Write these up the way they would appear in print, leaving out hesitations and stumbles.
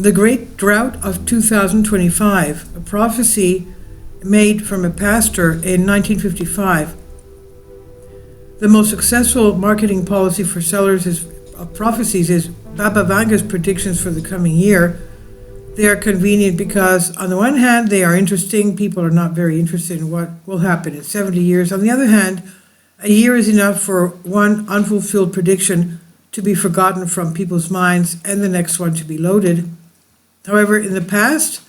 The Great Drought of 2025, a prophecy made from a pastor in 1955. The most successful marketing policy for sellers of prophecies is Baba Vanga's predictions for the coming year. They are convenient because, on the one hand, they are interesting. People are not very interested in what will happen in 70 years. On the other hand, a year is enough for one unfulfilled prediction to be forgotten from people's minds and the next one to be loaded. However, in the past,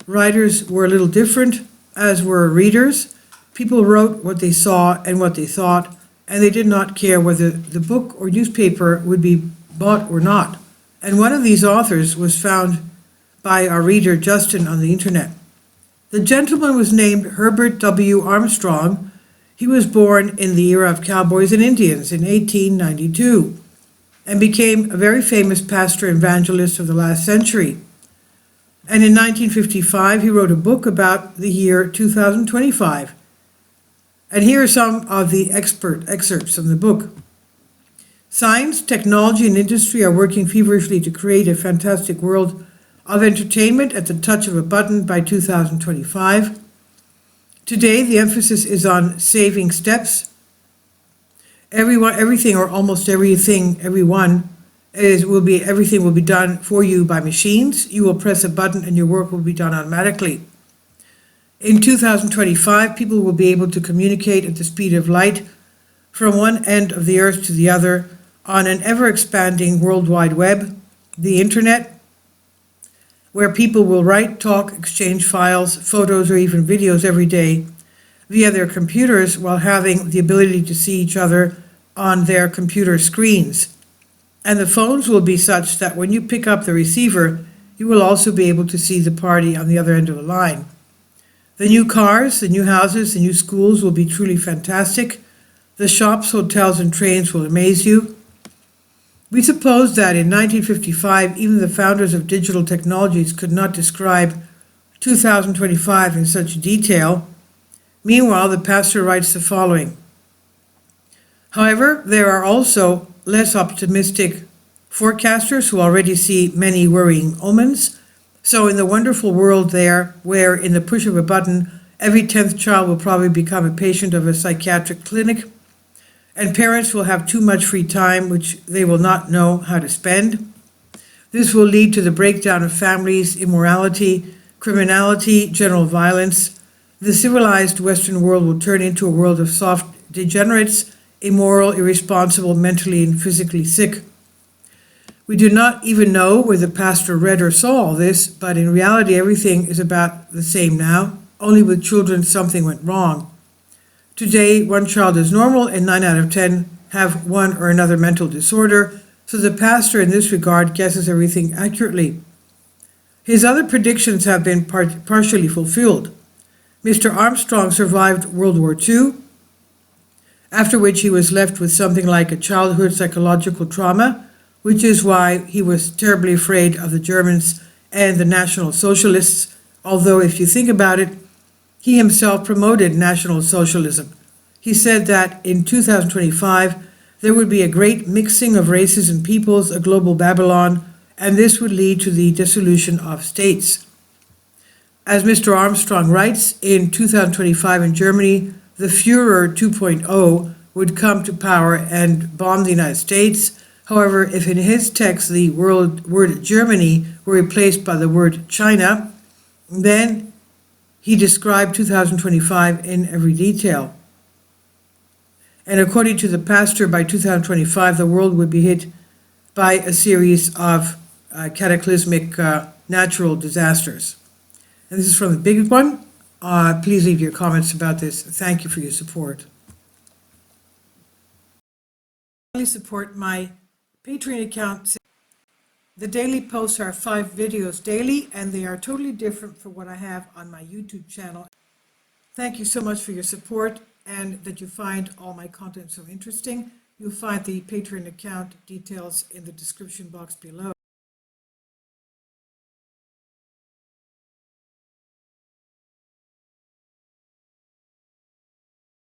writers were a little different, as were readers. People wrote what they saw and what they thought, and they did not care whether the book or newspaper would be bought or not. And one of these authors was found by our reader Justin on the internet. The gentleman was named Herbert W. Armstrong. He was born in the era of cowboys and Indians in 1892 and became a very famous pastor and evangelist of the last century. And in 1955, he wrote a book about the year 2025. And here are some of the excerpts from the book. Science, technology, and industry are working feverishly to create a fantastic world of entertainment at the touch of a button by 2025. Today, the emphasis is on saving steps. Everything or almost everything, everything will be done for you by machines. You will press a button and your work will be done automatically. In 2025, people will be able to communicate at the speed of light from one end of the earth to the other on an ever-expanding World Wide Web, the internet, where people will write, talk, exchange files, photos, or even videos every day via their computers while having the ability to see each other on their computer screens. And the phones will be such that when you pick up the receiver, you will also be able to see the party on the other end of the line. The new cars, the new houses, the new schools will be truly fantastic. The shops, hotels, and trains will amaze you. We suppose that in 1955, even the founders of digital technologies could not describe 2025 in such detail. Meanwhile, the pastor writes the following. However, there are also less optimistic forecasters who already see many worrying omens. So in the wonderful world there, where in the push of a button, every 10th child will probably become a patient of a psychiatric clinic, and parents will have too much free time, which they will not know how to spend. This will lead to the breakdown of families, immorality, criminality, general violence. The civilized Western world will turn into a world of soft degenerates, immoral, irresponsible, mentally and physically sick. We do not even know where the pastor read or saw all this, but in reality everything is about the same now. Only with children something went wrong. Today, one child is normal and 9 out of 10 have one or another mental disorder, so the pastor in this regard guesses everything accurately. His other predictions have been partially fulfilled. Mr. Armstrong survived World War II, after which he was left with something like a childhood psychological trauma, which is why he was terribly afraid of the Germans and the National Socialists, although if you think about it, he himself promoted National Socialism. He said that in 2025, there would be a great mixing of races and peoples, a global Babylon, and this would lead to the dissolution of states. As Mr. Armstrong writes, in 2025 in Germany, the Führer 2.0 would come to power and bomb the United States. However, if in his text the word Germany were replaced by the word China, then he described 2025 in every detail. And according to the pastor, by 2025, the world would be hit by a series of cataclysmic natural disasters. And this is from the big one. Please leave your comments about this. Thank you for your support. Please support my Patreon account. The daily posts are 5 videos daily, and they are totally different from what I have on my YouTube channel. Thank you so much for your support and that you find all my content so interesting. You'll find the Patreon account details in the description box below.